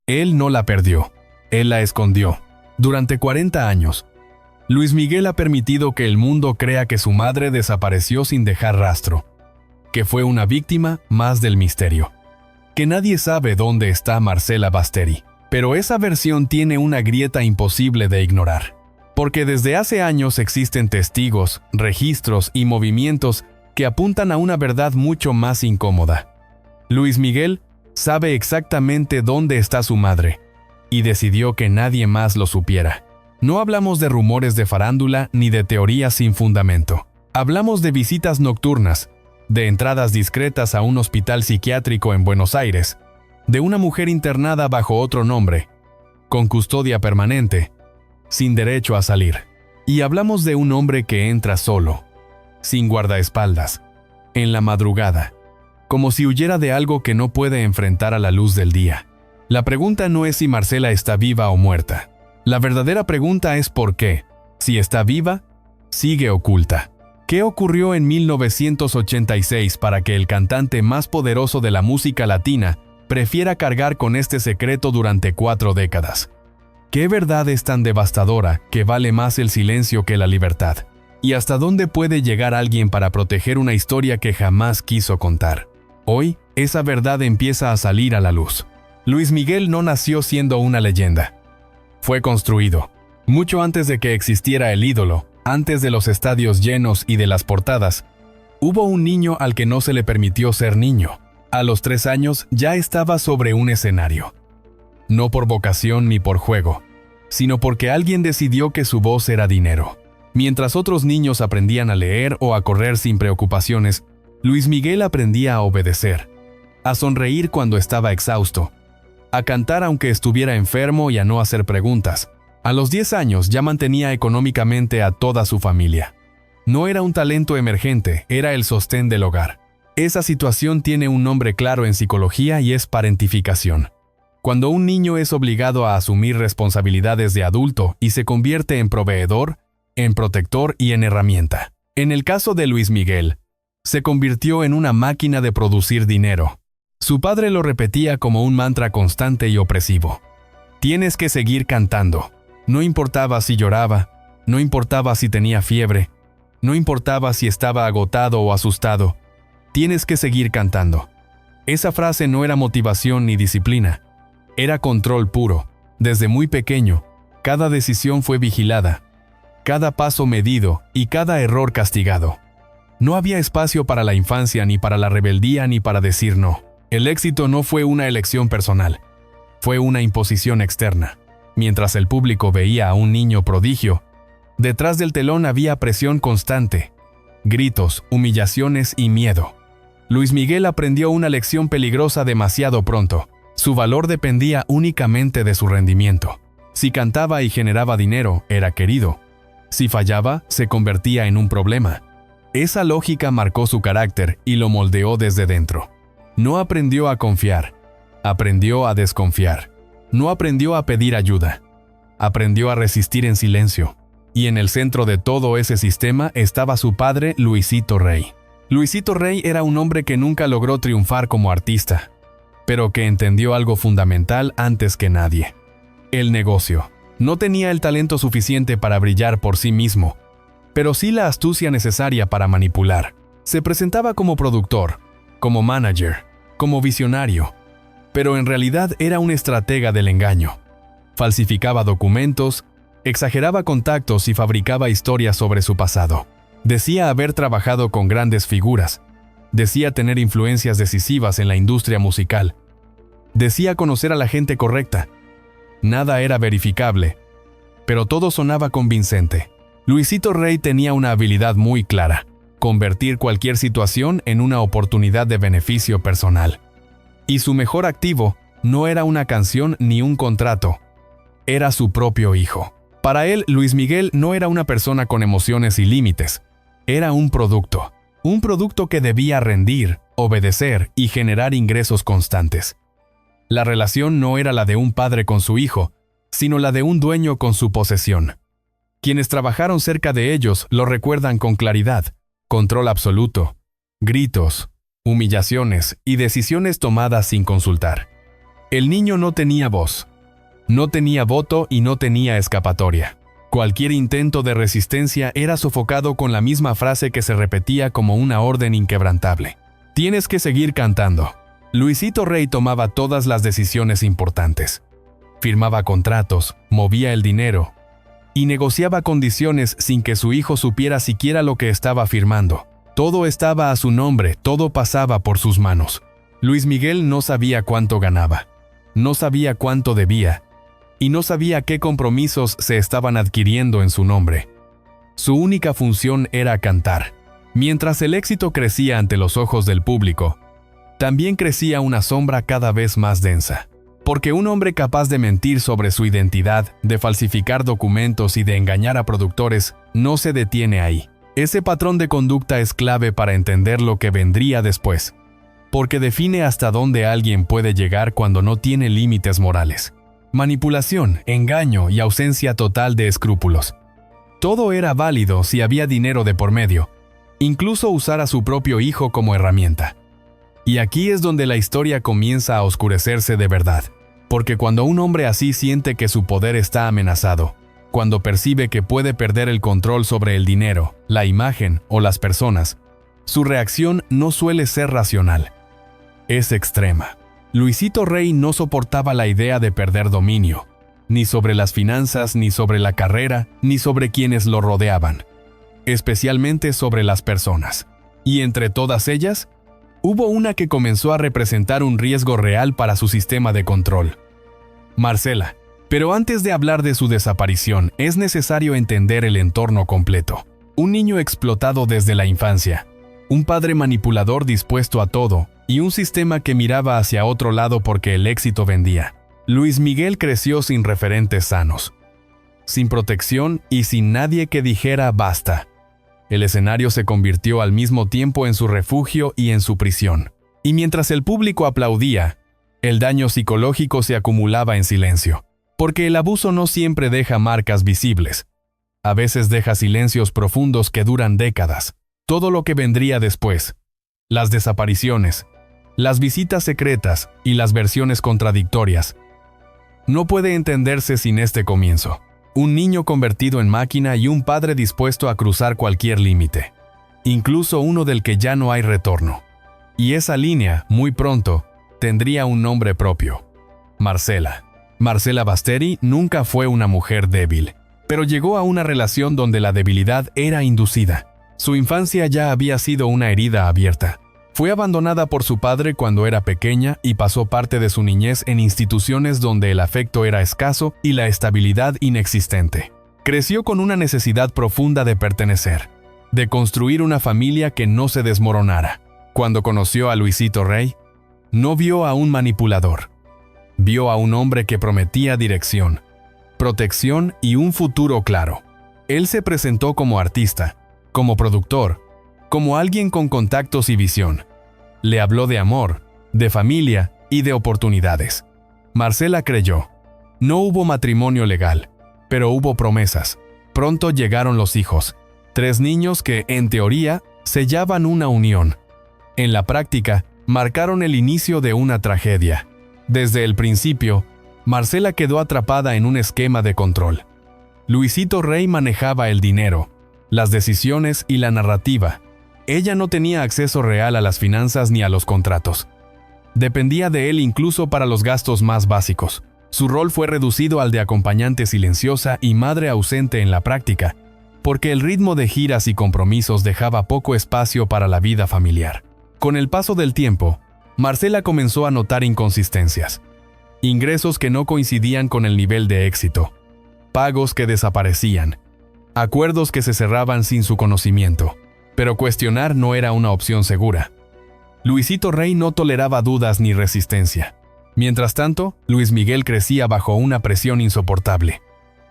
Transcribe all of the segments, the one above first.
Él no la perdió, él la escondió. Durante 40 años, Luis Miguel ha permitido que el mundo crea que su madre desapareció sin dejar rastro, que fue una víctima más del misterio, que nadie sabe dónde está Marcela Basteri. Pero esa versión tiene una grieta imposible de ignorar, porque desde hace años existen testigos, registros y movimientos que apuntan a una verdad mucho más incómoda. Luis Miguel sabe exactamente dónde está su madre, y decidió que nadie más lo supiera. No hablamos de rumores de farándula ni de teorías sin fundamento. Hablamos de visitas nocturnas, de entradas discretas a un hospital psiquiátrico en Buenos Aires, de una mujer internada bajo otro nombre, con custodia permanente, sin derecho a salir. Y hablamos de un hombre que entra solo, sin guardaespaldas, en la madrugada, como si huyera de algo que no puede enfrentar a la luz del día. La pregunta no es si Marcela está viva o muerta. La verdadera pregunta es por qué, si está viva, sigue oculta. ¿Qué ocurrió en 1986 para que el cantante más poderoso de la música latina prefiera cargar con este secreto durante 4 décadas? ¿Qué verdad es tan devastadora que vale más el silencio que la libertad? ¿Y hasta dónde puede llegar alguien para proteger una historia que jamás quiso contar? Hoy, esa verdad empieza a salir a la luz. Luis Miguel no nació siendo una leyenda. Fue construido. Mucho antes de que existiera el ídolo, antes de los estadios llenos y de las portadas, hubo un niño al que no se le permitió ser niño. A los 3 años ya estaba sobre un escenario. No por vocación ni por juego, sino porque alguien decidió que su voz era dinero. Mientras otros niños aprendían a leer o a correr sin preocupaciones, Luis Miguel aprendía a obedecer, a sonreír cuando estaba exhausto, a cantar aunque estuviera enfermo y a no hacer preguntas. A los 10 años ya mantenía económicamente a toda su familia. No era un talento emergente, era el sostén del hogar. Esa situación tiene un nombre claro en psicología y es parentificación. Cuando un niño es obligado a asumir responsabilidades de adulto y se convierte en proveedor, en protector y en herramienta. En el caso de Luis Miguel, se convirtió en una máquina de producir dinero. Su padre lo repetía como un mantra constante y opresivo. Tienes que seguir cantando. No importaba si lloraba, no importaba si tenía fiebre, no importaba si estaba agotado o asustado. Tienes que seguir cantando. Esa frase no era motivación ni disciplina. Era control puro. Desde muy pequeño, cada decisión fue vigilada, cada paso medido y cada error castigado. No había espacio para la infancia, ni para la rebeldía, ni para decir no. El éxito no fue una elección personal, fue una imposición externa. Mientras el público veía a un niño prodigio, detrás del telón había presión constante, gritos, humillaciones y miedo. Luis Miguel aprendió una lección peligrosa demasiado pronto. Su valor dependía únicamente de su rendimiento. Si cantaba y generaba dinero, era querido. Si fallaba, se convertía en un problema. Esa lógica marcó su carácter y lo moldeó desde dentro. No aprendió a confiar, aprendió a desconfiar. No aprendió a pedir ayuda, aprendió a resistir en silencio. Y en el centro de todo ese sistema estaba su padre, Luisito Rey. Luisito Rey era un hombre que nunca logró triunfar como artista, pero que entendió algo fundamental antes que nadie: el negocio. No tenía el talento suficiente para brillar por sí mismo, pero sí la astucia necesaria para manipular. Se presentaba como productor, como manager, como visionario, pero en realidad era un estratega del engaño. Falsificaba documentos, exageraba contactos y fabricaba historias sobre su pasado. Decía haber trabajado con grandes figuras, decía tener influencias decisivas en la industria musical, decía conocer a la gente correcta. Nada era verificable, pero todo sonaba convincente. Luisito Rey tenía una habilidad muy clara: convertir cualquier situación en una oportunidad de beneficio personal. Y su mejor activo no era una canción ni un contrato, era su propio hijo. Para él, Luis Miguel no era una persona con emociones y límites, era un producto que debía rendir, obedecer y generar ingresos constantes. La relación no era la de un padre con su hijo, sino la de un dueño con su posesión. Quienes trabajaron cerca de ellos lo recuerdan con claridad: control absoluto, gritos, humillaciones y decisiones tomadas sin consultar. El niño no tenía voz, no tenía voto y no tenía escapatoria. Cualquier intento de resistencia era sofocado con la misma frase que se repetía como una orden inquebrantable: tienes que seguir cantando. Luisito Rey tomaba todas las decisiones importantes. Firmaba contratos, movía el dinero y negociaba condiciones sin que su hijo supiera siquiera lo que estaba firmando. Todo estaba a su nombre, todo pasaba por sus manos. Luis Miguel no sabía cuánto ganaba, no sabía cuánto debía, y no sabía qué compromisos se estaban adquiriendo en su nombre. Su única función era cantar. Mientras el éxito crecía ante los ojos del público, también crecía una sombra cada vez más densa. Porque un hombre capaz de mentir sobre su identidad, de falsificar documentos y de engañar a productores, no se detiene ahí. Ese patrón de conducta es clave para entender lo que vendría después, porque define hasta dónde alguien puede llegar cuando no tiene límites morales. Manipulación, engaño y ausencia total de escrúpulos. Todo era válido si había dinero de por medio, incluso usar a su propio hijo como herramienta. Y aquí es donde la historia comienza a oscurecerse de verdad, porque cuando un hombre así siente que su poder está amenazado, cuando percibe que puede perder el control sobre el dinero, la imagen o las personas, su reacción no suele ser racional. Es extrema. Luisito Rey no soportaba la idea de perder dominio, ni sobre las finanzas, ni sobre la carrera, ni sobre quienes lo rodeaban, especialmente sobre las personas. Y entre todas ellas, hubo una que comenzó a representar un riesgo real para su sistema de control: Marcela. Pero antes de hablar de su desaparición, es necesario entender el entorno completo. Un niño explotado desde la infancia, un padre manipulador dispuesto a todo, y un sistema que miraba hacia otro lado porque el éxito vendía. Luis Miguel creció sin referentes sanos, sin protección y sin nadie que dijera basta. El escenario se convirtió al mismo tiempo en su refugio y en su prisión. Y mientras el público aplaudía, el daño psicológico se acumulaba en silencio. Porque el abuso no siempre deja marcas visibles. A veces deja silencios profundos que duran décadas. Todo lo que vendría después, las desapariciones, las visitas secretas y las versiones contradictorias, no puede entenderse sin este comienzo. Un niño convertido en máquina y un padre dispuesto a cruzar cualquier límite, incluso uno del que ya no hay retorno. Y esa línea, muy pronto, tendría un nombre propio: Marcela. Marcela Basteri nunca fue una mujer débil, pero llegó a una relación donde la debilidad era inducida. Su infancia ya había sido una herida abierta. Fue abandonada por su padre cuando era pequeña y pasó parte de su niñez en instituciones donde el afecto era escaso y la estabilidad inexistente. Creció con una necesidad profunda de pertenecer, de construir una familia que no se desmoronara. Cuando conoció a Luisito Rey, no vio a un manipulador. Vio a un hombre que prometía dirección, protección y un futuro claro. Él se presentó como artista, como productor, como alguien con contactos y visión. Le habló de amor, de familia y de oportunidades. Marcela creyó. No hubo matrimonio legal, pero hubo promesas. Pronto llegaron los hijos, 3 niños que, en teoría, sellaban una unión. En la práctica, marcaron el inicio de una tragedia. Desde el principio, Marcela quedó atrapada en un esquema de control. Luisito Rey manejaba el dinero, las decisiones y la narrativa. Ella no tenía acceso real a las finanzas ni a los contratos. Dependía de él incluso para los gastos más básicos. Su rol fue reducido al de acompañante silenciosa y madre ausente en la práctica, porque el ritmo de giras y compromisos dejaba poco espacio para la vida familiar. Con el paso del tiempo, Marcela comenzó a notar inconsistencias, ingresos que no coincidían con el nivel de éxito, pagos que desaparecían, acuerdos que se cerraban sin su conocimiento. Pero cuestionar no era una opción segura. Luisito Rey no toleraba dudas ni resistencia. Mientras tanto, Luis Miguel crecía bajo una presión insoportable.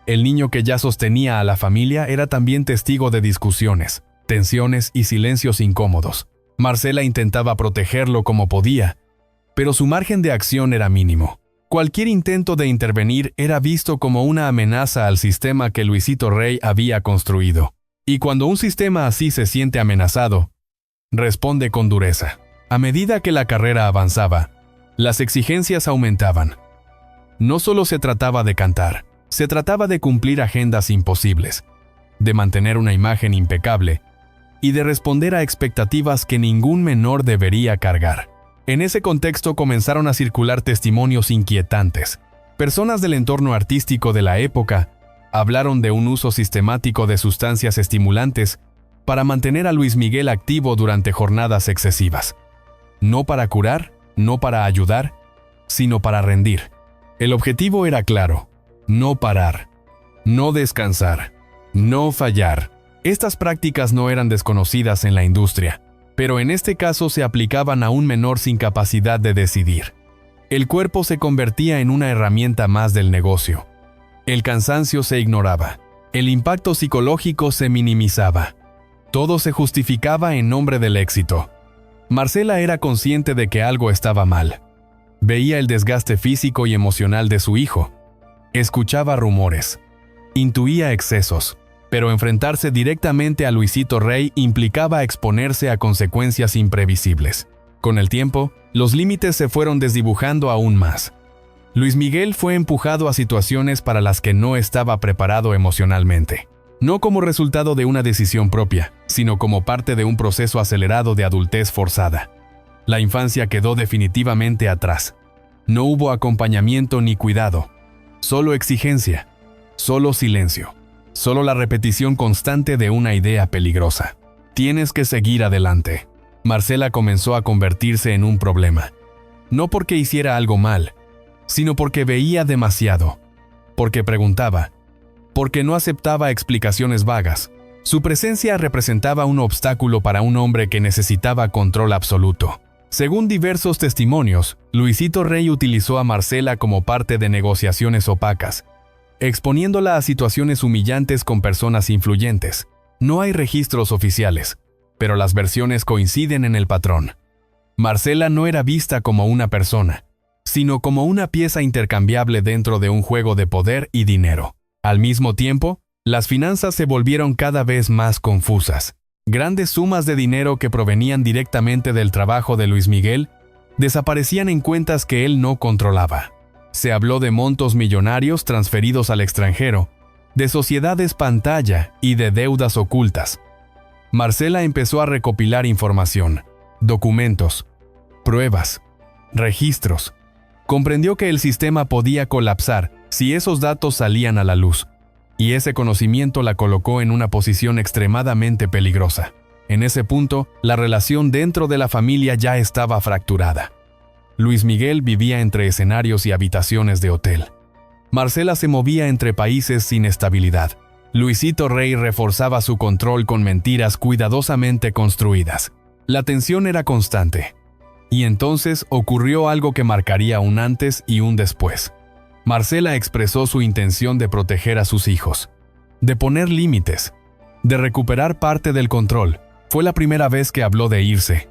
El niño que ya sostenía a la familia era también testigo de discusiones, tensiones y silencios incómodos. Marcela intentaba protegerlo como podía, pero su margen de acción era mínimo. Cualquier intento de intervenir era visto como una amenaza al sistema que Luisito Rey había construido. Y cuando un sistema así se siente amenazado, responde con dureza. A medida que la carrera avanzaba, las exigencias aumentaban. No solo se trataba de cantar, se trataba de cumplir agendas imposibles, de mantener una imagen impecable y de responder a expectativas que ningún menor debería cargar. En ese contexto comenzaron a circular testimonios inquietantes. Personas del entorno artístico de la época hablaron de un uso sistemático de sustancias estimulantes para mantener a Luis Miguel activo durante jornadas excesivas. No para curar, no para ayudar, sino para rendir. El objetivo era claro: no parar, no descansar, no fallar. Estas prácticas no eran desconocidas en la industria, pero en este caso se aplicaban a un menor sin capacidad de decidir. El cuerpo se convertía en una herramienta más del negocio. El cansancio se ignoraba. El impacto psicológico se minimizaba. Todo se justificaba en nombre del éxito. Marcela era consciente de que algo estaba mal. Veía el desgaste físico y emocional de su hijo. Escuchaba rumores. Intuía excesos. Pero enfrentarse directamente a Luisito Rey implicaba exponerse a consecuencias imprevisibles. Con el tiempo, los límites se fueron desdibujando aún más. Luis Miguel fue empujado a situaciones para las que no estaba preparado emocionalmente. No como resultado de una decisión propia, sino como parte de un proceso acelerado de adultez forzada. La infancia quedó definitivamente atrás. No hubo acompañamiento ni cuidado. Solo exigencia. Solo silencio. Solo la repetición constante de una idea peligrosa. Tienes que seguir adelante. Marcela comenzó a convertirse en un problema. No porque hiciera algo mal, sino porque veía demasiado. Porque preguntaba. Porque no aceptaba explicaciones vagas. Su presencia representaba un obstáculo para un hombre que necesitaba control absoluto. Según diversos testimonios, Luisito Rey utilizó a Marcela como parte de negociaciones opacas, exponiéndola a situaciones humillantes con personas influyentes. No hay registros oficiales, pero las versiones coinciden en el patrón. Marcela no era vista como una persona, sino como una pieza intercambiable dentro de un juego de poder y dinero. Al mismo tiempo, las finanzas se volvieron cada vez más confusas. Grandes sumas de dinero que provenían directamente del trabajo de Luis Miguel desaparecían en cuentas que él no controlaba. Se habló de montos millonarios transferidos al extranjero, de sociedades pantalla y de deudas ocultas. Marcela empezó a recopilar información, documentos, pruebas, registros. Comprendió que el sistema podía colapsar si esos datos salían a la luz, y ese conocimiento la colocó en una posición extremadamente peligrosa. En ese punto, la relación dentro de la familia ya estaba fracturada. Luis Miguel vivía entre escenarios y habitaciones de hotel. Marcela se movía entre países sin estabilidad. Luisito Rey reforzaba su control con mentiras cuidadosamente construidas. La tensión era constante. Y entonces ocurrió algo que marcaría un antes y un después. Marcela expresó su intención de proteger a sus hijos, de poner límites, de recuperar parte del control. Fue la primera vez que habló de irse,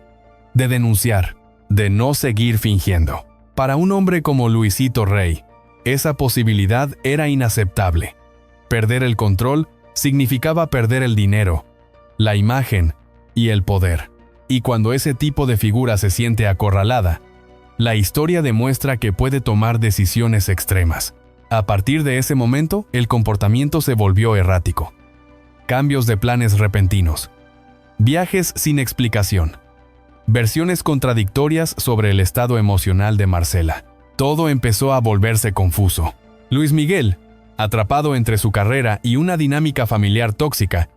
de denunciar, de no seguir fingiendo. Para un hombre como Luisito Rey, esa posibilidad era inaceptable. Perder el control significaba perder el dinero, la imagen y el poder. Y cuando ese tipo de figura se siente acorralada, la historia demuestra que puede tomar decisiones extremas. A partir de ese momento, el comportamiento se volvió errático. Cambios de planes repentinos. Viajes sin explicación. Versiones contradictorias sobre el estado emocional de Marcela. Todo empezó a volverse confuso. Luis Miguel, atrapado entre su carrera y una dinámica familiar tóxica,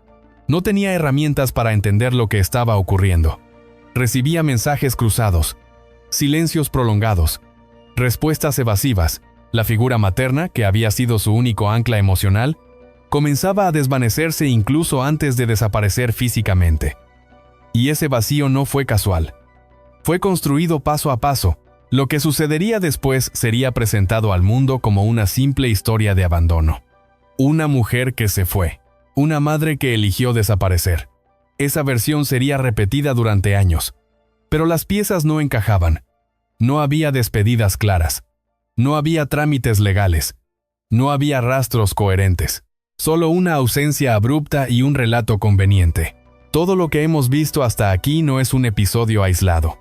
no tenía herramientas para entender lo que estaba ocurriendo. Recibía mensajes cruzados, silencios prolongados, respuestas evasivas. La figura materna, que había sido su único ancla emocional, comenzaba a desvanecerse incluso antes de desaparecer físicamente. Y ese vacío no fue casual. Fue construido paso a paso. Lo que sucedería después sería presentado al mundo como una simple historia de abandono. Una mujer que se fue. Una madre que eligió desaparecer. Esa versión sería repetida durante años. Pero las piezas no encajaban. No había despedidas claras. No había trámites legales. No había rastros coherentes. Solo una ausencia abrupta y un relato conveniente. Todo lo que hemos visto hasta aquí no es un episodio aislado.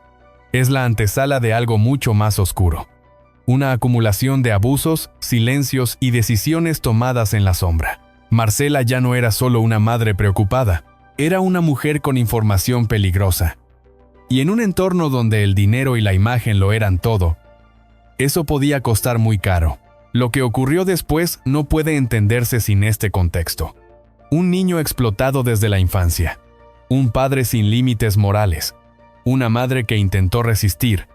Es la antesala de algo mucho más oscuro. una acumulación de abusos, silencios y decisiones tomadas en la sombra. Marcela ya no era solo una madre preocupada, era una mujer con información peligrosa. Y en un entorno donde el dinero y la imagen lo eran todo, eso podía costar muy caro. Lo que ocurrió después no puede entenderse sin este contexto. Un niño explotado desde la infancia, un padre sin límites morales, una madre que intentó resistir,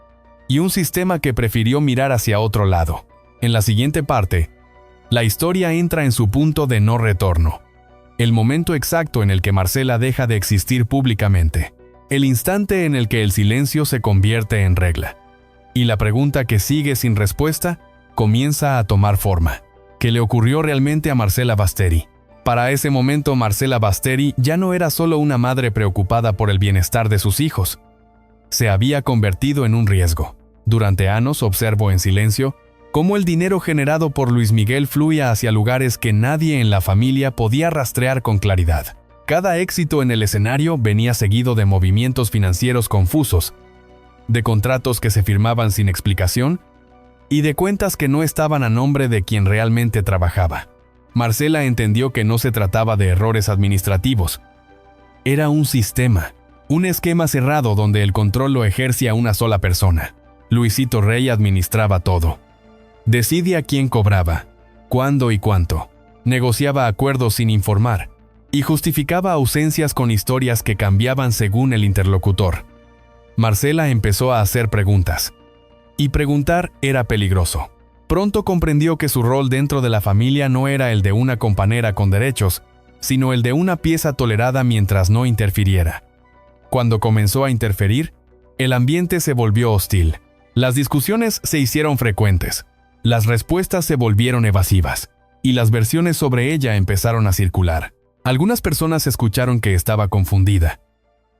y un sistema que prefirió mirar hacia otro lado. En la siguiente parte, la historia entra en su punto de no retorno. El momento exacto en el que Marcela deja de existir públicamente. El instante en el que el silencio se convierte en regla. Y la pregunta que sigue sin respuesta comienza a tomar forma. ¿Qué le ocurrió realmente a Marcela Basteri? Para ese momento, Marcela Basteri ya no era solo una madre preocupada por el bienestar de sus hijos. Se había convertido en un riesgo. Durante años observó en silencio cómo el dinero generado por Luis Miguel fluía hacia lugares que nadie en la familia podía rastrear con claridad. Cada éxito en el escenario venía seguido de movimientos financieros confusos, de contratos que se firmaban sin explicación y de cuentas que no estaban a nombre de quien realmente trabajaba. Marcela entendió que no se trataba de errores administrativos. Era un sistema, un esquema cerrado donde el control lo ejercía una sola persona. Luisito Rey administraba todo. Decidía quién cobraba, cuándo y cuánto. Negociaba acuerdos sin informar y justificaba ausencias con historias que cambiaban según el interlocutor. Marcela empezó a hacer preguntas. Y preguntar era peligroso. Pronto comprendió que su rol dentro de la familia no era el de una compañera con derechos, sino el de una pieza tolerada mientras no interfiriera. Cuando comenzó a interferir, el ambiente se volvió hostil. Las discusiones se hicieron frecuentes, las respuestas se volvieron evasivas, y las versiones sobre ella empezaron a circular. Algunas personas escucharon que estaba confundida,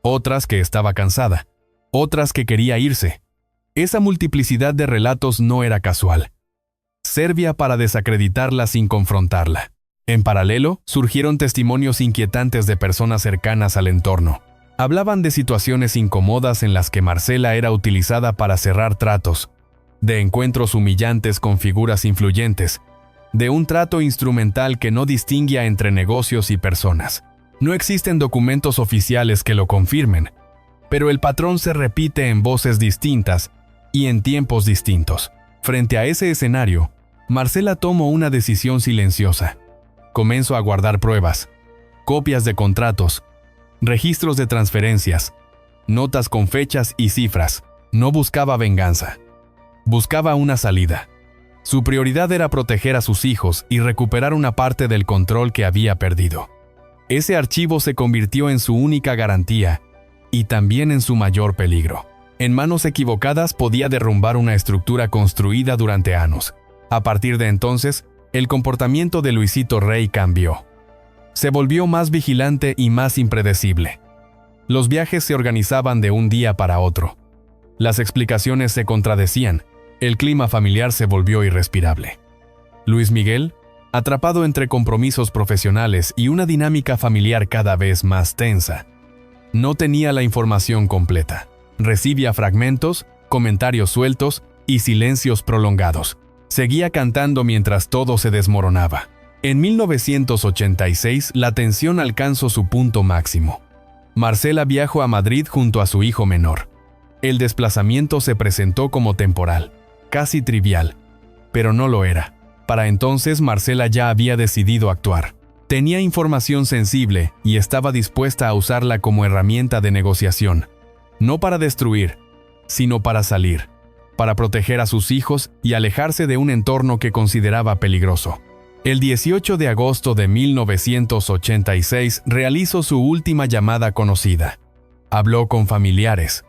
otras que estaba cansada, otras que quería irse. Esa multiplicidad de relatos no era casual. Servía para desacreditarla sin confrontarla. En paralelo, surgieron testimonios inquietantes de personas cercanas al entorno. Hablaban de situaciones incómodas en las que Marcela era utilizada para cerrar tratos, de encuentros humillantes con figuras influyentes, de un trato instrumental que no distinguía entre negocios y personas. No existen documentos oficiales que lo confirmen, pero el patrón se repite en voces distintas y en tiempos distintos. Frente a ese escenario, Marcela tomó una decisión silenciosa. Comenzó a guardar pruebas, copias de contratos, registros de transferencias, notas con fechas y cifras. No buscaba venganza. Buscaba una salida. Su prioridad era proteger a sus hijos y recuperar una parte del control que había perdido. Ese archivo se convirtió en su única garantía y también en su mayor peligro. En manos equivocadas podía derrumbar una estructura construida durante años. A partir de entonces, el comportamiento de Luisito Rey cambió. Se volvió más vigilante y más impredecible. Los viajes se organizaban de un día para otro. Las explicaciones se contradecían. El clima familiar se volvió irrespirable. Luis Miguel, atrapado entre compromisos profesionales y una dinámica familiar cada vez más tensa, no tenía la información completa. Recibía fragmentos, comentarios sueltos y silencios prolongados. Seguía cantando mientras todo se desmoronaba. En 1986, la tensión alcanzó su punto máximo. Marcela viajó a Madrid junto a su hijo menor. El desplazamiento se presentó como temporal, casi trivial, pero no lo era. Para entonces, Marcela ya había decidido actuar. Tenía información sensible y estaba dispuesta a usarla como herramienta de negociación. No para destruir, sino para salir, para proteger a sus hijos y alejarse de un entorno que consideraba peligroso. El 18 de agosto de 1986 realizó su última llamada conocida. Habló con familiares.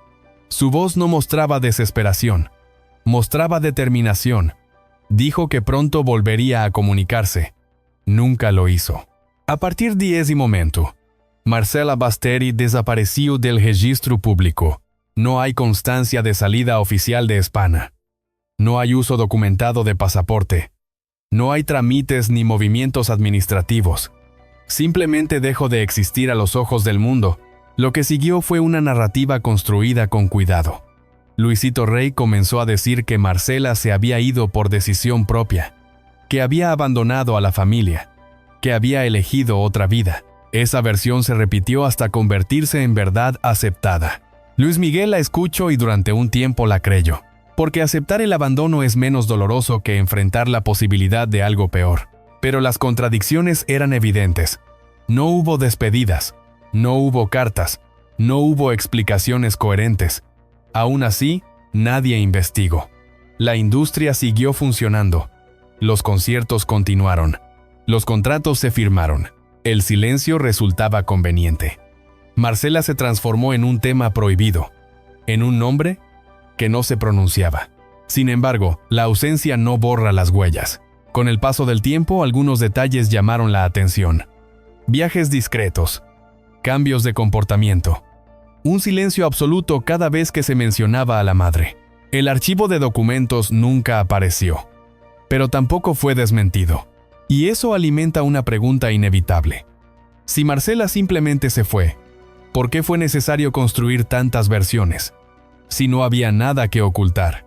Su voz no mostraba desesperación, mostraba determinación. Dijo que pronto volvería a comunicarse. Nunca lo hizo. A partir de ese momento, Marcela Basteri desapareció del registro público. No hay constancia de salida oficial de España. No hay uso documentado de pasaporte. No hay trámites ni movimientos administrativos. Simplemente dejó de existir a los ojos del mundo. Lo que siguió fue una narrativa construida con cuidado. Luisito Rey comenzó a decir que Marcela se había ido por decisión propia, que había abandonado a la familia, que había elegido otra vida. Esa versión se repitió hasta convertirse en verdad aceptada. Luis Miguel la escuchó y durante un tiempo la creyó, porque aceptar el abandono es menos doloroso que enfrentar la posibilidad de algo peor. Pero las contradicciones eran evidentes. No hubo despedidas, no hubo cartas, no hubo explicaciones coherentes. Aún así, nadie investigó. La industria siguió funcionando. Los conciertos continuaron. Los contratos se firmaron. El silencio resultaba conveniente. Marcela se transformó en un tema prohibido, en un nombre que no se pronunciaba. Sin embargo, la ausencia no borra las huellas. Con el paso del tiempo, algunos detalles llamaron la atención. Viajes discretos, cambios de comportamiento, un silencio absoluto cada vez que se mencionaba a la madre. El archivo de documentos nunca apareció, pero tampoco fue desmentido. Y eso alimenta una pregunta inevitable. Si Marcela simplemente se fue, ¿por qué fue necesario construir tantas versiones? Si no había nada que ocultar,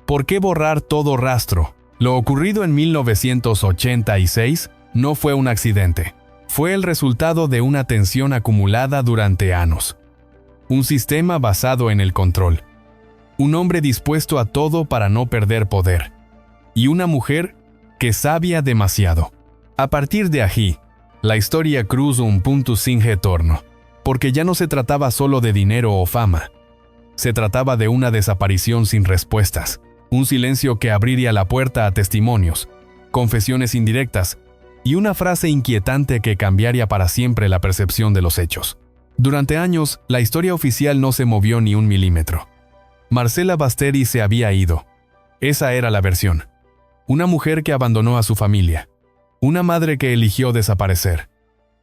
¿por qué borrar todo rastro? Lo ocurrido en 1986 no fue un accidente. Fue el resultado de una tensión acumulada durante años. Un sistema basado en el control. Un hombre dispuesto a todo para no perder poder. Y una mujer que sabía demasiado. A partir de allí, la historia cruzó un punto sin retorno, porque ya no se trataba solo de dinero o fama. Se trataba de una desaparición sin respuestas, un silencio que abriría la puerta a testimonios, confesiones indirectas y una frase inquietante que cambiaría para siempre la percepción de los hechos. Durante años, la historia oficial no se movió ni un milímetro. Marcela Basteri se había ido. Esa era la versión. Una mujer que abandonó a su familia. Una madre que eligió desaparecer.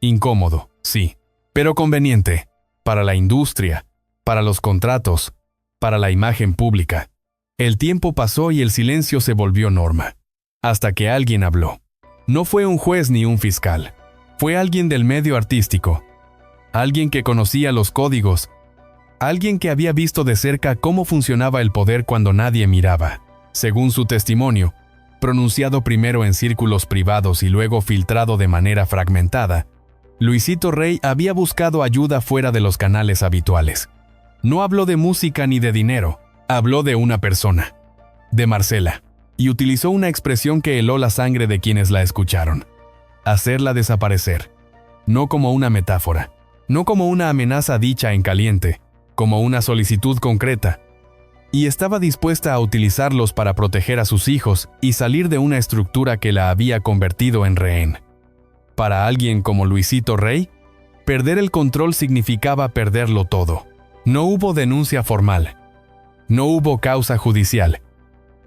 Incómodo, sí, pero conveniente. Para la industria, para los contratos, para la imagen pública. El tiempo pasó y el silencio se volvió norma. Hasta que alguien habló. No fue un juez ni un fiscal. Fue alguien del medio artístico. Alguien que conocía los códigos. Alguien que había visto de cerca cómo funcionaba el poder cuando nadie miraba. Según su testimonio, pronunciado primero en círculos privados y luego filtrado de manera fragmentada, Luisito Rey había buscado ayuda fuera de los canales habituales. No habló de música ni de dinero, habló de una persona, de Marcela, y utilizó una expresión que heló la sangre de quienes la escucharon. Hacerla desaparecer. No como una metáfora, no como una amenaza dicha en caliente, como una solicitud concreta. Y estaba dispuesta a utilizarlos para proteger a sus hijos y salir de una estructura que la había convertido en rehén. Para alguien como Luisito Rey, perder el control significaba perderlo todo. No hubo denuncia formal. No hubo causa judicial.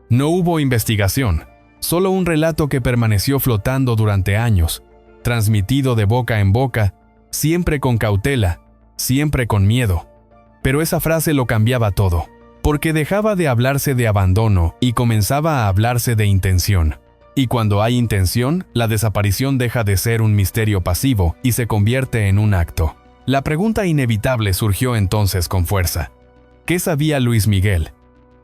No hubo investigación. Solo un relato que permaneció flotando durante años, transmitido de boca en boca, siempre con cautela, siempre con miedo. Pero esa frase lo cambiaba todo, porque dejaba de hablarse de abandono y comenzaba a hablarse de intención. Y cuando hay intención, la desaparición deja de ser un misterio pasivo y se convierte en un acto. La pregunta inevitable surgió entonces con fuerza. ¿Qué sabía Luis Miguel?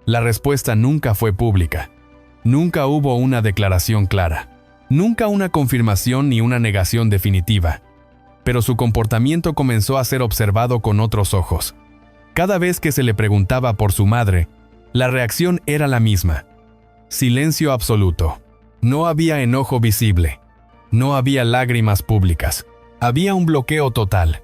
La respuesta nunca fue pública. Nunca hubo una declaración clara. Nunca una confirmación ni una negación definitiva. Pero su comportamiento comenzó a ser observado con otros ojos. Cada vez que se le preguntaba por su madre, la reacción era la misma. Silencio absoluto. No había enojo visible. No había lágrimas públicas. Había un bloqueo total.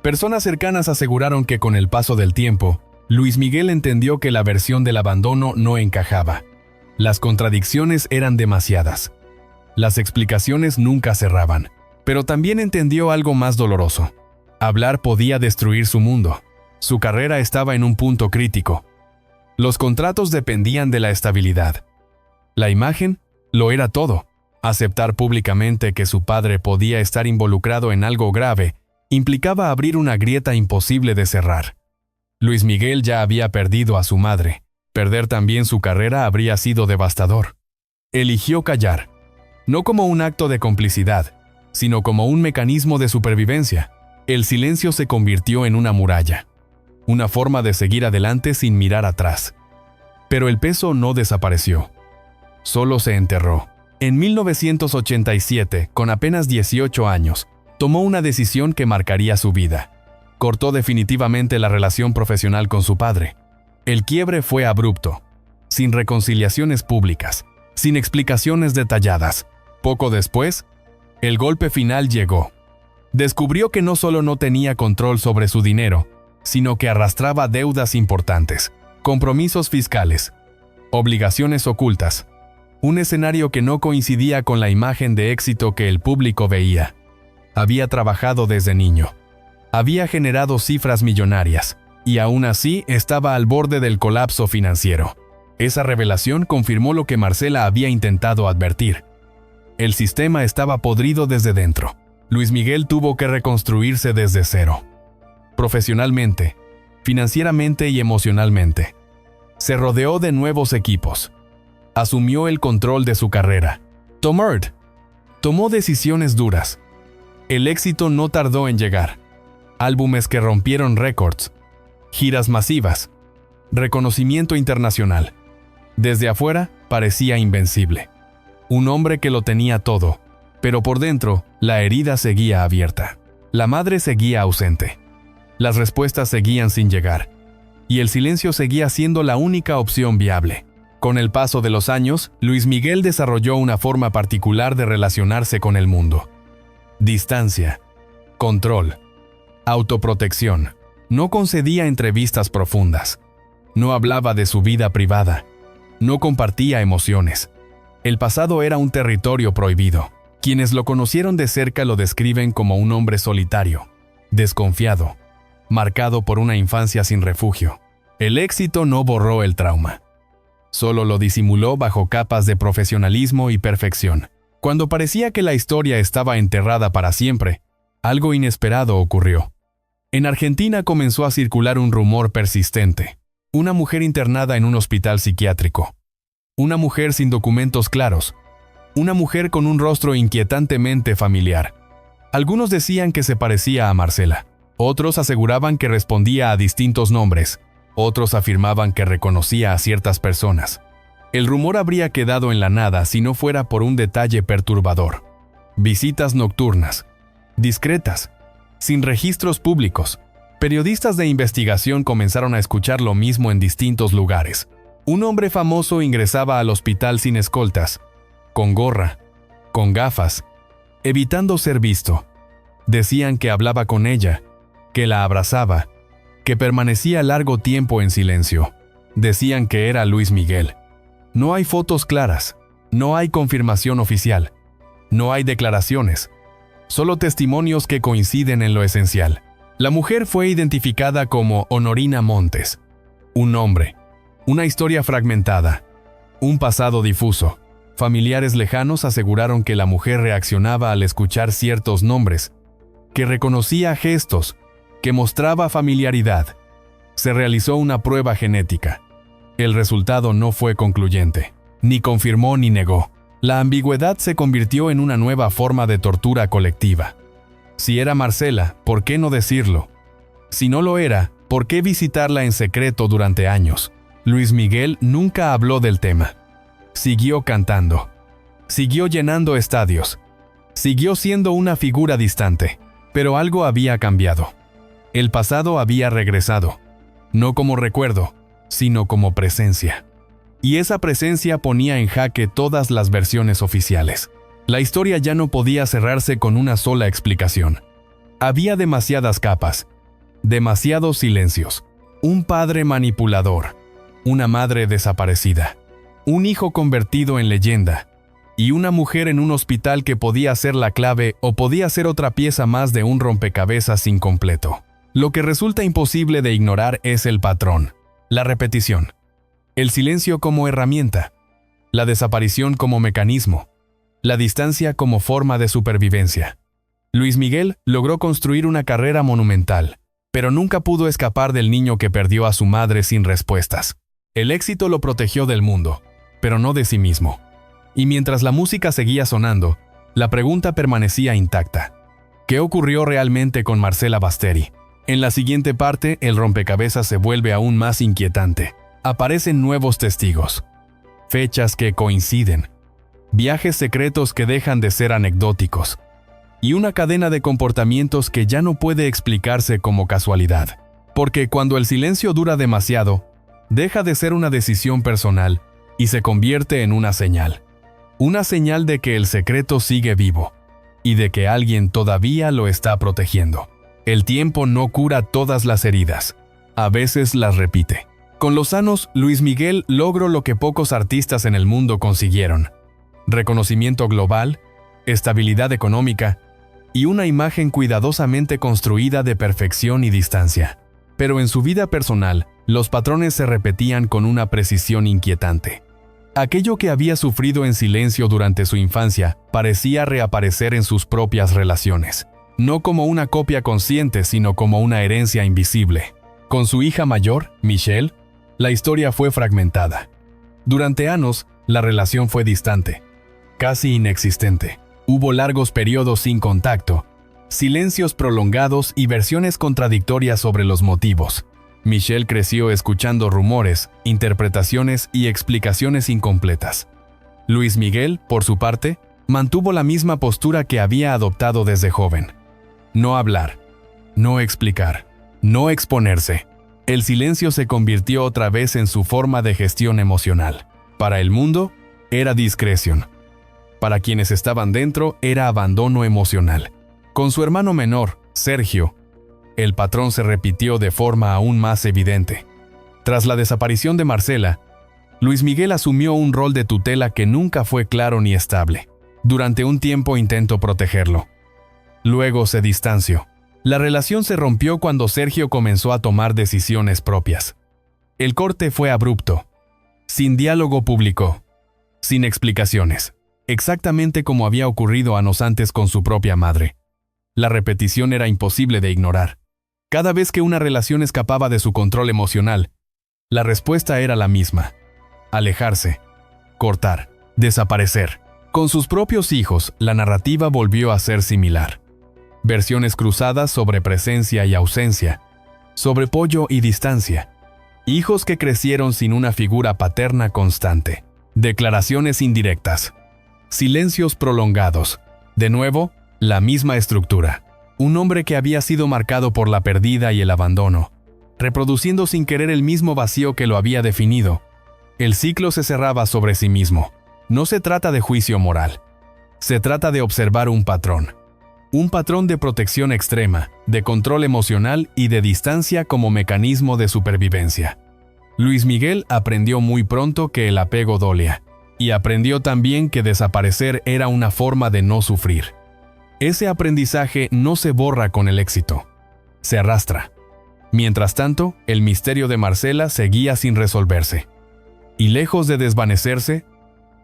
Personas cercanas aseguraron que con el paso del tiempo, Luis Miguel entendió que la versión del abandono no encajaba. Las contradicciones eran demasiadas. Las explicaciones nunca cerraban. Pero también entendió algo más doloroso. Hablar podía destruir su mundo. Su carrera estaba en un punto crítico. Los contratos dependían de la estabilidad. La imagen lo era todo. Aceptar públicamente que su padre podía estar involucrado en algo grave implicaba abrir una grieta imposible de cerrar. Luis Miguel ya había perdido a su madre. Perder también su carrera habría sido devastador. Eligió callar, no como un acto de complicidad, sino como un mecanismo de supervivencia. El silencio se convirtió en una muralla, una forma de seguir adelante sin mirar atrás. Pero el peso no desapareció. Solo se enterró. En 1987, con apenas 18 años, tomó una decisión que marcaría su vida. Cortó definitivamente la relación profesional con su padre. El quiebre fue abrupto, sin reconciliaciones públicas, sin explicaciones detalladas. Poco después, el golpe final llegó. Descubrió que no solo no tenía control sobre su dinero, sino que arrastraba deudas importantes, compromisos fiscales, obligaciones ocultas, un escenario que no coincidía con la imagen de éxito que el público veía. Había trabajado desde niño. Había generado cifras millonarias, y aún así estaba al borde del colapso financiero. Esa revelación confirmó lo que Marcela había intentado advertir. El sistema estaba podrido desde dentro. Luis Miguel tuvo que reconstruirse desde cero. Profesionalmente, financieramente y emocionalmente. Se rodeó de nuevos equipos. Asumió el control de su carrera. Tomó decisiones duras. El éxito no tardó en llegar. Álbumes que rompieron récords, giras masivas, reconocimiento internacional. Desde afuera parecía invencible. Un hombre que lo tenía todo, pero por dentro la herida seguía abierta. La madre seguía ausente. Las respuestas seguían sin llegar. Y el silencio seguía siendo la única opción viable. Con el paso de los años, Luis Miguel desarrolló una forma particular de relacionarse con el mundo. Distancia, control, autoprotección. No concedía entrevistas profundas. No hablaba de su vida privada. No compartía emociones. El pasado era un territorio prohibido. Quienes lo conocieron de cerca lo describen como un hombre solitario, desconfiado, marcado por una infancia sin refugio. El éxito no borró el trauma. Solo lo disimuló bajo capas de profesionalismo y perfección. Cuando parecía que la historia estaba enterrada para siempre, algo inesperado ocurrió. En Argentina comenzó a circular un rumor persistente. Una mujer internada en un hospital psiquiátrico. Una mujer sin documentos claros. Una mujer con un rostro inquietantemente familiar. Algunos decían que se parecía a Marcela. Otros aseguraban que respondía a distintos nombres. Otros afirmaban que reconocía a ciertas personas. El rumor habría quedado en la nada si no fuera por un detalle perturbador. Visitas nocturnas, discretas, sin registros públicos. Periodistas de investigación comenzaron a escuchar lo mismo en distintos lugares. Un hombre famoso ingresaba al hospital sin escoltas, con gorra, con gafas, evitando ser visto. Decían que hablaba con ella, que la abrazaba, que permanecía largo tiempo en silencio. Decían que era Luis Miguel. No hay fotos claras, no hay confirmación oficial, no hay declaraciones, solo testimonios que coinciden en lo esencial. La mujer fue identificada como Honorina Montes. Un nombre, una historia fragmentada, un pasado difuso. Familiares lejanos aseguraron que la mujer reaccionaba al escuchar ciertos nombres, que reconocía gestos, que mostraba familiaridad. Se realizó una prueba genética. El resultado no fue concluyente. Ni confirmó ni negó. La ambigüedad se convirtió en una nueva forma de tortura colectiva. Si era Marcela, ¿por qué no decirlo? Si no lo era, ¿por qué visitarla en secreto durante años? Luis Miguel nunca habló del tema. Siguió cantando. Siguió llenando estadios. Siguió siendo una figura distante. Pero algo había cambiado. El pasado había regresado. No como recuerdo, sino como presencia. Y esa presencia ponía en jaque todas las versiones oficiales. La historia ya no podía cerrarse con una sola explicación. Había demasiadas capas, demasiados silencios. Un padre manipulador, una madre desaparecida, un hijo convertido en leyenda, y una mujer en un hospital que podía ser la clave o podía ser otra pieza más de un rompecabezas incompleto. Lo que resulta imposible de ignorar es el patrón, la repetición, el silencio como herramienta, la desaparición como mecanismo, la distancia como forma de supervivencia. Luis Miguel logró construir una carrera monumental, pero nunca pudo escapar del niño que perdió a su madre sin respuestas. El éxito lo protegió del mundo, pero no de sí mismo. Y mientras la música seguía sonando, la pregunta permanecía intacta. ¿Qué ocurrió realmente con Marcela Basteri? En la siguiente parte, el rompecabezas se vuelve aún más inquietante. Aparecen nuevos testigos, fechas que coinciden, viajes secretos que dejan de ser anecdóticos, y una cadena de comportamientos que ya no puede explicarse como casualidad. Porque cuando el silencio dura demasiado, deja de ser una decisión personal y se convierte en una señal. Una señal de que el secreto sigue vivo y de que alguien todavía lo está protegiendo. El tiempo no cura todas las heridas, a veces las repite. Con los años, Luis Miguel logró lo que pocos artistas en el mundo consiguieron: reconocimiento global, estabilidad económica y una imagen cuidadosamente construida de perfección y distancia. Pero en su vida personal, los patrones se repetían con una precisión inquietante. Aquello que había sufrido en silencio durante su infancia parecía reaparecer en sus propias relaciones, no como una copia consciente, sino como una herencia invisible. Con su hija mayor, Michelle, la historia fue fragmentada. Durante años, la relación fue distante, casi inexistente. Hubo largos periodos sin contacto, silencios prolongados y versiones contradictorias sobre los motivos. Michelle creció escuchando rumores, interpretaciones y explicaciones incompletas. Luis Miguel, por su parte, mantuvo la misma postura que había adoptado desde joven: no hablar, no explicar, no exponerse. El silencio se convirtió otra vez en su forma de gestión emocional. Para el mundo, era discreción. Para quienes estaban dentro, era abandono emocional. Con su hermano menor, Sergio, el patrón se repitió de forma aún más evidente. Tras la desaparición de Marcela, Luis Miguel asumió un rol de tutela que nunca fue claro ni estable. Durante un tiempo intentó protegerlo. Luego se distanció. La relación se rompió cuando Sergio comenzó a tomar decisiones propias. El corte fue abrupto, sin diálogo público, sin explicaciones, exactamente como había ocurrido años antes con su propia madre. La repetición era imposible de ignorar. Cada vez que una relación escapaba de su control emocional, la respuesta era la misma: alejarse, cortar, desaparecer. Con sus propios hijos, la narrativa volvió a ser similar. Versiones cruzadas sobre presencia y ausencia, sobre pollo y distancia. Hijos que crecieron sin una figura paterna constante. Declaraciones indirectas. Silencios prolongados. De nuevo, la misma estructura. Un hombre que había sido marcado por la pérdida y el abandono, reproduciendo sin querer el mismo vacío que lo había definido. El ciclo se cerraba sobre sí mismo. No se trata de juicio moral. Se trata de observar un patrón. Un patrón de protección extrema, de control emocional y de distancia como mecanismo de supervivencia. Luis Miguel aprendió muy pronto que el apego dolía, y aprendió también que desaparecer era una forma de no sufrir. Ese aprendizaje no se borra con el éxito, se arrastra. Mientras tanto, el misterio de Marcela seguía sin resolverse. Y lejos de desvanecerse,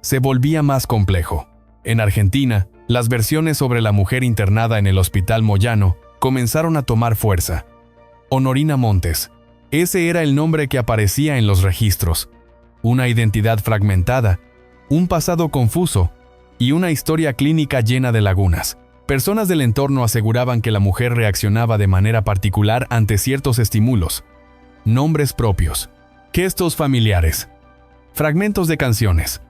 se volvía más complejo. En Argentina, las versiones sobre la mujer internada en el Hospital Moyano comenzaron a tomar fuerza. Honorina Montes. Ese era el nombre que aparecía en los registros. Una identidad fragmentada, un pasado confuso y una historia clínica llena de lagunas. Personas del entorno aseguraban que la mujer reaccionaba de manera particular ante ciertos estímulos. Nombres propios, gestos familiares, fragmentos de canciones.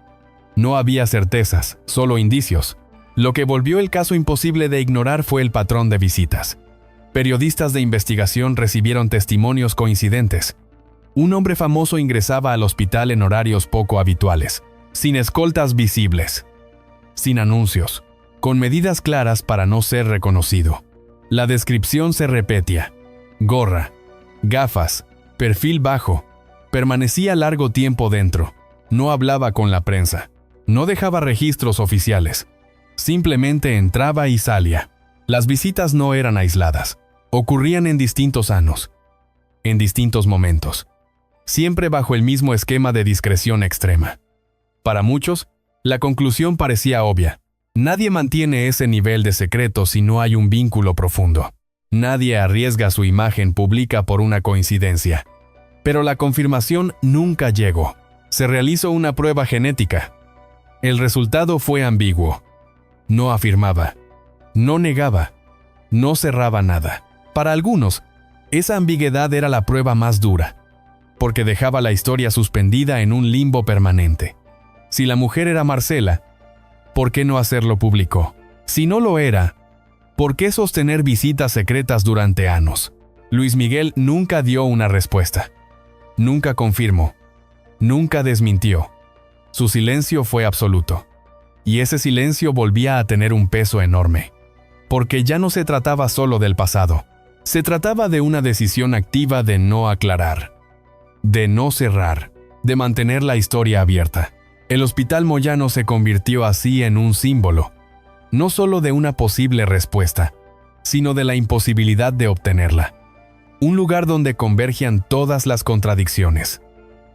No había certezas, solo indicios. Lo que volvió el caso imposible de ignorar fue el patrón de visitas. Periodistas de investigación recibieron testimonios coincidentes. Un hombre famoso ingresaba al hospital en horarios poco habituales, sin escoltas visibles, sin anuncios, con medidas claras para no ser reconocido. La descripción se repetía: gorra, gafas, perfil bajo, permanecía largo tiempo dentro, no hablaba con la prensa, no dejaba registros oficiales, simplemente entraba y salía. Las visitas no eran aisladas, ocurrían en distintos años, en distintos momentos, siempre bajo el mismo esquema de discreción extrema. Para muchos, la conclusión parecía obvia. Nadie mantiene ese nivel de secreto si no hay un vínculo profundo. Nadie arriesga su imagen pública por una coincidencia. Pero la confirmación nunca llegó. Se realizó una prueba genética. El resultado fue ambiguo. No afirmaba, no negaba, no cerraba nada. Para algunos, esa ambigüedad era la prueba más dura. porque dejaba la historia suspendida en un limbo permanente. Si la mujer era Marcela, ¿por qué no hacerlo público? Si no lo era, ¿por qué sostener visitas secretas durante años? Luis Miguel nunca dio una respuesta. Nunca confirmó. Nunca desmintió. Su silencio fue absoluto. Y ese silencio volvía a tener un peso enorme. Porque ya no se trataba solo del pasado. Se trataba de una decisión activa de no aclarar, de no cerrar, de mantener la historia abierta. El Hospital Moyano se convirtió así en un símbolo, no solo de una posible respuesta, sino de la imposibilidad de obtenerla. Un lugar donde convergían todas las contradicciones: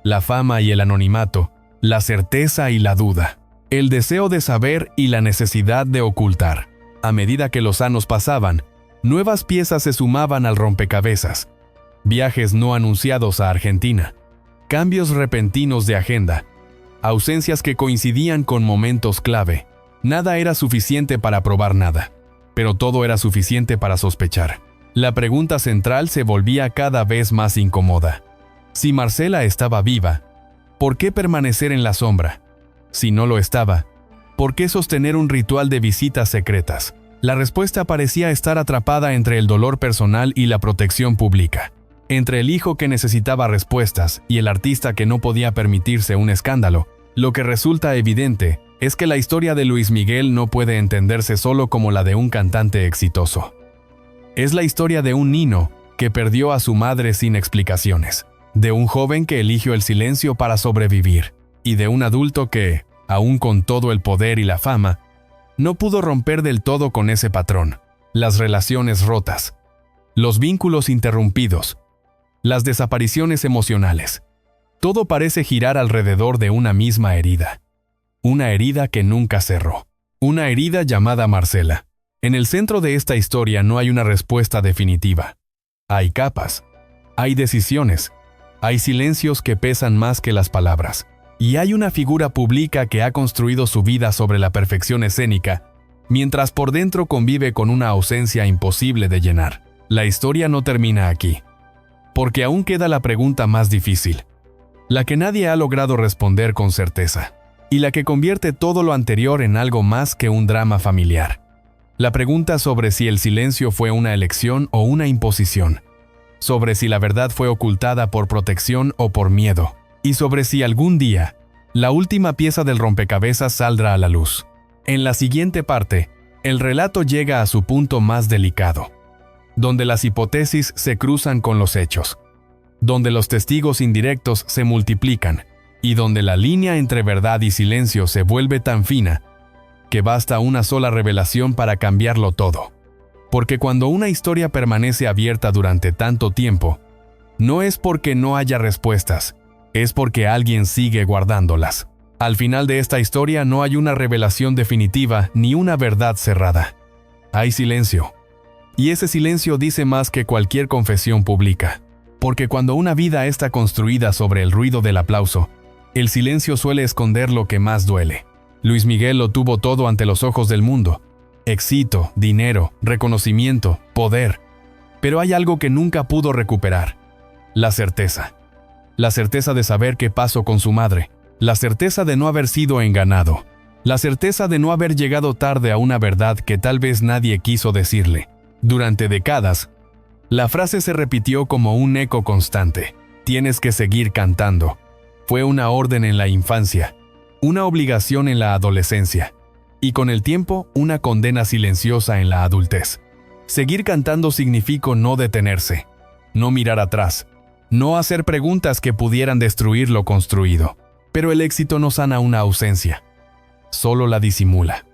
la fama y el anonimato, la certeza y la duda, el deseo de saber y la necesidad de ocultar. A medida que los años pasaban, nuevas piezas se sumaban al rompecabezas. Viajes no anunciados a Argentina, cambios repentinos de agenda, ausencias que coincidían con momentos clave. Nada era suficiente para probar nada, pero todo era suficiente para sospechar. La pregunta central se volvía cada vez más incómoda. Si Marcela estaba viva, ¿por qué permanecer en la sombra? Si no lo estaba, ¿por qué sostener un ritual de visitas secretas? La respuesta parecía estar atrapada entre el dolor personal y la protección pública, entre el hijo que necesitaba respuestas y el artista que no podía permitirse un escándalo. Lo que resulta evidente es que la historia de Luis Miguel no puede entenderse solo como la de un cantante exitoso. Es la historia de un niño que perdió a su madre sin explicaciones, de un joven que eligió el silencio para sobrevivir, y de un adulto que, aún con todo el poder y la fama, no pudo romper del todo con ese patrón. Las relaciones rotas, los vínculos interrumpidos, las desapariciones emocionales. Todo parece girar alrededor de una misma herida. Una herida que nunca cerró. Una herida llamada Marcela. En el centro de esta historia no hay una respuesta definitiva. Hay capas, hay decisiones, hay silencios que pesan más que las palabras. Y hay una figura pública que ha construido su vida sobre la perfección escénica, mientras por dentro convive con una ausencia imposible de llenar. La historia no termina aquí, porque aún queda la pregunta más difícil, la que nadie ha logrado responder con certeza, y la que convierte todo lo anterior en algo más que un drama familiar. La pregunta sobre si el silencio fue una elección o una imposición, sobre si la verdad fue ocultada por protección o por miedo, y sobre si algún día, la última pieza del rompecabezas saldrá a la luz. En la siguiente parte, el relato llega a su punto más delicado, donde las hipótesis se cruzan con los hechos, donde los testigos indirectos se multiplican, y donde la línea entre verdad y silencio se vuelve tan fina que basta una sola revelación para cambiarlo todo. Porque cuando una historia permanece abierta durante tanto tiempo, no es porque no haya respuestas, es porque alguien sigue guardándolas. Al final de esta historia no hay una revelación definitiva ni una verdad cerrada. Hay silencio. Y ese silencio dice más que cualquier confesión pública. Porque cuando una vida está construida sobre el ruido del aplauso, el silencio suele esconder lo que más duele. Luis Miguel lo tuvo todo ante los ojos del mundo: éxito, dinero, reconocimiento, poder. Pero hay algo que nunca pudo recuperar: la certeza. La certeza de saber qué pasó con su madre, la certeza de no haber sido engañado, la certeza de no haber llegado tarde a una verdad que tal vez nadie quiso decirle. Durante décadas, la frase se repitió como un eco constante: tienes que seguir cantando. Fue una orden en la infancia, una obligación en la adolescencia, y con el tiempo una condena silenciosa en la adultez. Seguir cantando significó no detenerse, no mirar atrás, no hacer preguntas que pudieran destruir lo construido. Pero el éxito no sana una ausencia, solo la disimula.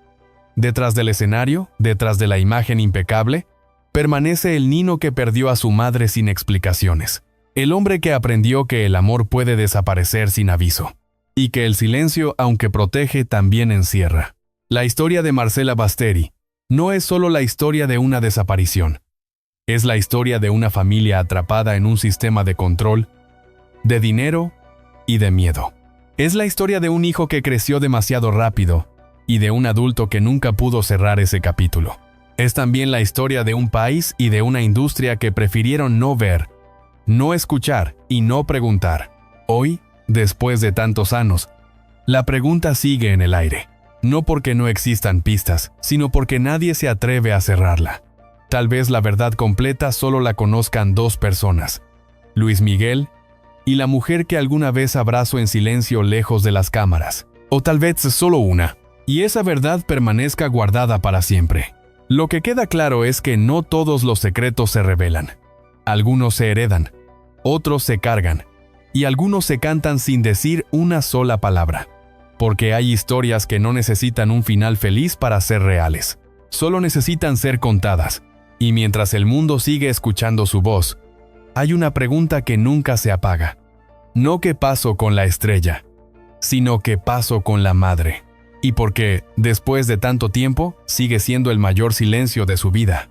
Detrás del escenario, detrás de la imagen impecable, permanece el niño que perdió a su madre sin explicaciones. El hombre que aprendió que el amor puede desaparecer sin aviso, y que el silencio, aunque protege, también encierra. La historia de Marcela Basteri no es solo la historia de una desaparición. Es la historia de una familia atrapada en un sistema de control, de dinero y de miedo. Es la historia de un hijo que creció demasiado rápido y de un adulto que nunca pudo cerrar ese capítulo. Es también la historia de un país y de una industria que prefirieron no ver no escuchar y no preguntar. Hoy, después de tantos años, la pregunta sigue en el aire. No porque no existan pistas, sino porque nadie se atreve a cerrarla. Tal vez la verdad completa solo la conozcan dos personas: Luis Miguel y la mujer que alguna vez abrazó en silencio lejos de las cámaras. O tal vez solo una, y esa verdad permanezca guardada para siempre. Lo que queda claro es que no todos los secretos se revelan. Algunos se heredan, otros se cargan, y algunos se cantan sin decir una sola palabra. Porque hay historias que no necesitan un final feliz para ser reales. Solo necesitan ser contadas. Y mientras el mundo sigue escuchando su voz, hay una pregunta que nunca se apaga. No qué pasó con la estrella, sino qué pasó con la madre. Y por qué, después de tanto tiempo, sigue siendo el mayor silencio de su vida.